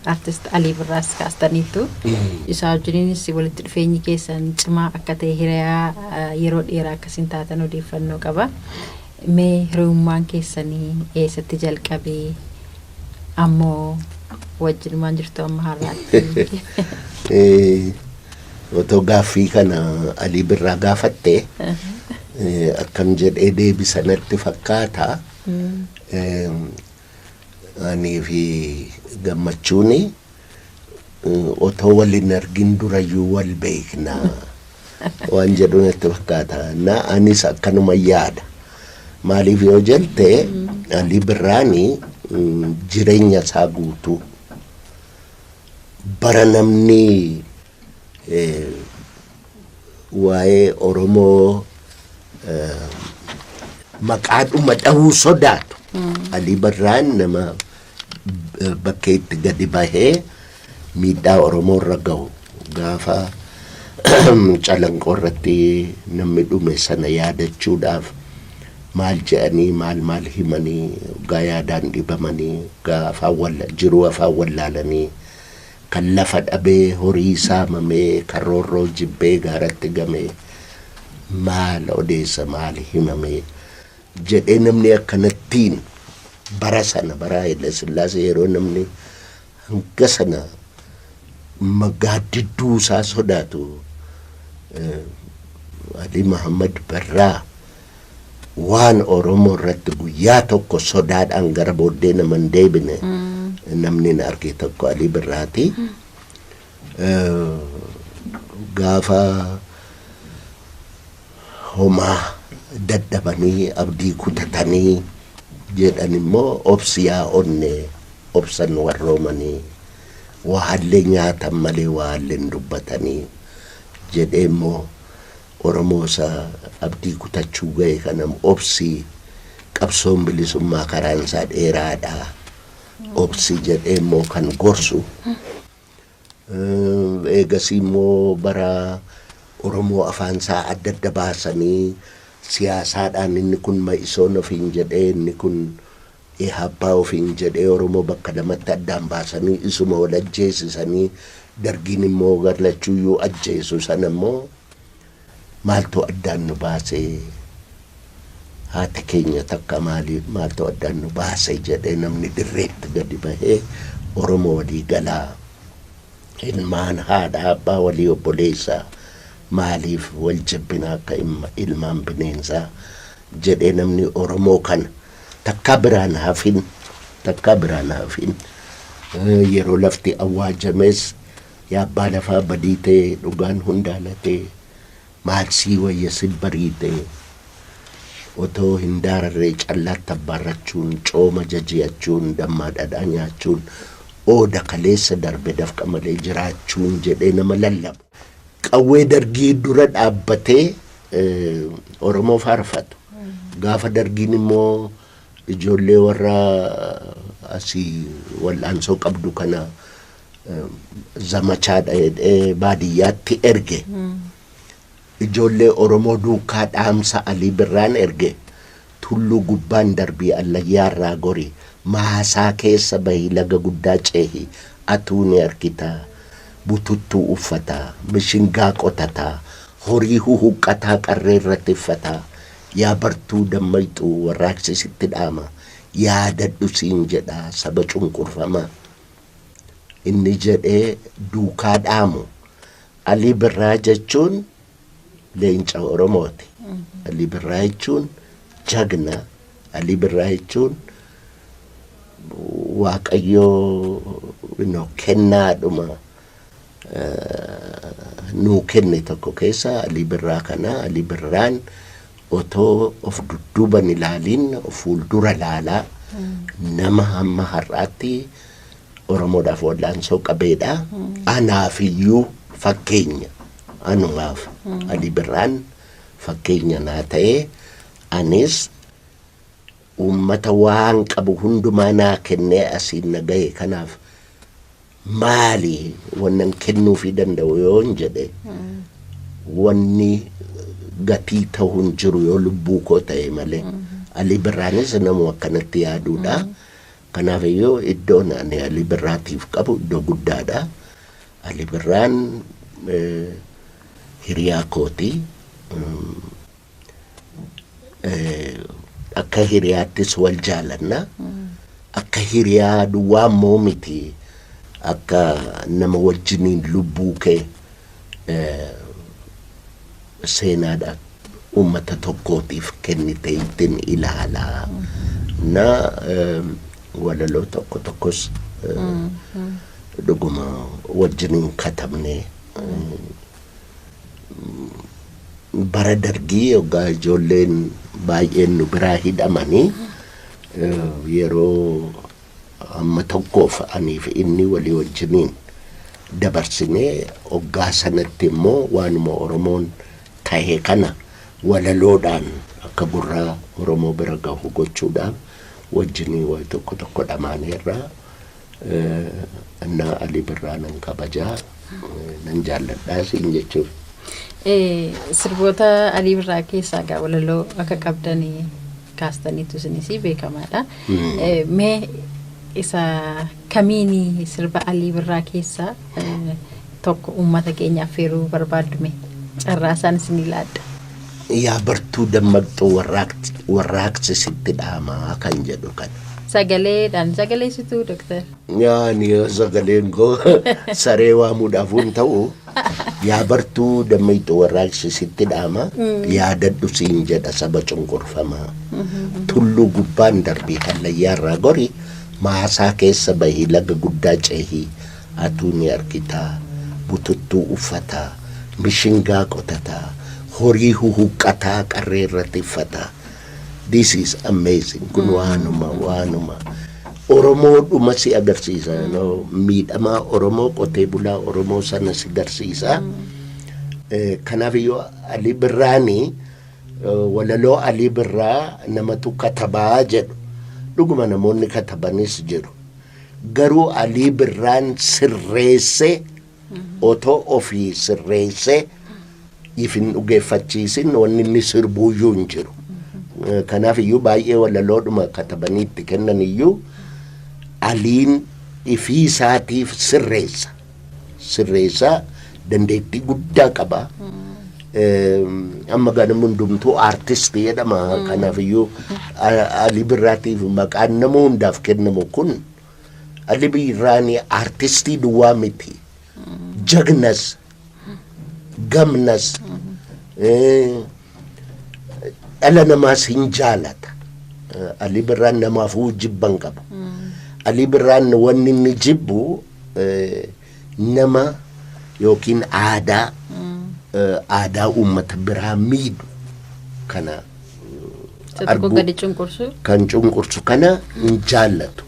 artist Alii Birraas kaastaniitu. Isaa wajjiniinis walitti dhufeenyi keessan cimaa akka ta'e hiriyaa yeroo dheeraa akkasiin taatan odeeffannoo qaba. Mee hiriyummaan keessanii eessatti jalqabee ammoo wajjinumaan jirtu amma har'aatti? Otoo gaaffii kana Alii Birraa gaafatte akkam jedhee deebisanatti fakkaata. Ani fi gammachuuni otoo waliin argin durayyuu wal beekna waan jedhu natti fakkaata. Na anis akkanuma yaada. Maaliif yoo jette Alii Birraani jireenya isaa guutuu bara namni waa'ee Oromoo maqaadhuma dhahuu sodaatu. Alii Birraan nama bakka itti gadi bahee miidhaa Oromoo irra gahu gaafa calanqoo irratti namni dhume sana yaadachuudhaaf maal jedhanii maal himanii gaa yaadaan dhibamanii gaa jiruu afaan wallaalanii kan lafa dhabee horii saamamee kan roorroo jibbee gaaratti gamee maal odeessa maal himamee jedhee namni akkanattiin bara sana bara Haile Sillaasee yeroo namni hanga sana magaaddidduu isaa sodaatu Alii Muhammad Birraa waan Oromoo irratti guyyaa tokko sodaadhaan gara booddee nama hin deebine namni na arge tokko Alii Birraati. Gaafa homaa dadhabanii abdii kutatanii jedhan immoo obsiyaa onnee obsan warroomanii waallee nyaatan malee waallee dubbatanii jedhee immoo Oromoo isaa abdii kutachuu ga'e kanam obsii qabsoon bilisummaa karaan isaa dheeraadha obsii jedhee immoo kan gorsu. Eegasii immoo bara Oromoo afaan isaa adda adda baasanii siyaasaadhaan inni kun Ma'isoon ofiin jedhee inni kun Ihabbaa ofiin jedhee Oromoo bakka lamatti addaan baasanii isuma wal ajjeesisanii dargiin immoo garlachuuyyuu ajjeesu sana immoo maaltu addaan nu baasee haati keenya takka maaltu addaan nu baasee jedhee namni dirreetti gadi bahee Oromoo walii galaa ilmaan haadha abbaa walii obboleessaa maaliif wal jibbina akka ilmaan bineensaa jedhee namni Oromoo kana takka biraan hafin yeroo lafti awwaajames yaabbaa lafaa badii ta'e dhugaan hundaalatee maaksii wayya silbarii ta'e otoo hin daararree callaatti abbaarrachuun cooma jaji'achuun dammaa dhadhaa nyaachuun ooda kaleessa darbe dafqa malee jiraachuun jedhee nama lallabu. Qawwee dargii dura dhaabbatee Oromoo faarfatu. Gaafa dargiin immoo ijoollee warra asii wal'aansoo qabdu kana zamachaadha jedhee baadiyyaatti erge. Ijoollee Oromoo duukaa dhaamsa Alii Birraan erge. Tulluu gubbaan darbii allayyaarraa gori maasaa keessa bahii laga guddaa ceehi atuu ni argitaa. Bututtuu uffataa, mishingaa qotataa, horii huhuqqataa qarree irratti uffataa, yaa bartuu dammayxuu warraaqsisitti dhaama, yaadadhu siin jedhaa saba cunqurfamaa. Inni jedhee duukaa dhaamu. Alii Birraa jechuun leenca Oromooti. Alii Birraa jechuun jagna. Alii Birraa jechuun Waaqayyoo kennaadhuma. Nuu kenne tokko keessa Alii Birraa kana. Alii Birraan otoo of dudduuban ilaaliin fuuldura ilaalaa nama hamma har'aatti Oromoodhaaf wal'aansoo qabeedha. Anaafiyyuu fakkeenya anumaaf Alii Birraan fakkeenya naa ta'ee anis uummata waan qabu hundumaa naa kennee asiin na ga'e kanaaf maali wannan kennuufii danda'u yoo hin jedhe wanni gatii ta'uun jiru yoo lubbuu koo ta'e malee Alii Birraanis namu akkanatti yaaduudha. Kanaafuu iddoon ani Alii Birraatiif qabu iddoo guddaadha. Alii Birraan hiriyaa kooti. Akka hiriyaattis wal jaalanna. Akka hiriyaa duwwaa immoo miti. Akka nama wajjiniin lubbuu kee seenaadhaan uummata tokkootiif kennite ittiin ilaalaa. Na walaloo tokko tokkos dhuguma wajjiniin katabne bara dargii yoggaa ijoolleen baay'een nu biraa hidhamanii yeroo amma tokkoof aniif inni walii wajjiniin dabarsinee hoggaa sanatti immoo waanuma Oromoon ta'e kana walaloodhaan akka gurraa Oromoo bira gahu gochuudhaan wajjinii way tokko dhamaaneerraa na Alii Birraa nan kabajaa nan jaalladhaa siin jechuuf. Sirboota Alii Birraa keessaa gaa walaloo akka qabdanii kaastaniitu isinis beekamaadha. Mee isa kamiini sirba Alii Birraa keessaa tokko uummata keenyaaf feeruu barbaaddume carraa isaan isin ilaadha. Yaa bartuu dammaqxuu warraaqsi sitti dhaamaa kan jedhu kan. Sagaleedhaan sagaleessituu Dooktar. Yaani sagaleen koo saree waamuudhaaf hin ta'u. Yaa bartuu dammaqxuu warraaqsi sitti dhaamaa yaadadhu siin jedha saba cunqurfamaa. Tulluu gubbaan darbii hallayyaarraa gori maasaa keessa bahii laga guddaa ceehii atuu ni argitaa bututtuu uffataa mishingaa qotataa. Horii huhuqqataa qarree irratti uffataa. This is amazing. Kun waanuma. Oromoodhuma si agarsiisa. Miidhamaa Oromoo qotee bulaa Oromoo sana si agarsiisa. Kanaafiyyuu Alii Birraanii walaloo Alii Birraa namatu katabaa jedhu. Dhuguma namoonni katabanis jiru. Garuu Alii Birraan sirreesse otoo ofii sirreesse ifin dhugeeffachiisin wanni inni sirbuuyyuu hin jiru. Kanaafiyyuu baay'ee walaloodhuma katabaniitti kennan iyyuu Aliin ifii isaatiif sirreessa dandeettii guddaa qaba. Amma ganamu hundumtuu aartistii jedhama. Kanaafiyyuu Alii Birraatiif maqaan nama hundaaf kennamu kun Alii Birraan aartistii duwwaa miti. Jagnas. Gamnas dhala namaas hin jaalata. Alii Birraan namaafuu jibban qaba. Alii Birraan wanni inni jibbu nama yookiin aadaa uummata biraa miidhu kana arguu kan cunqursu kana hin jaallatu.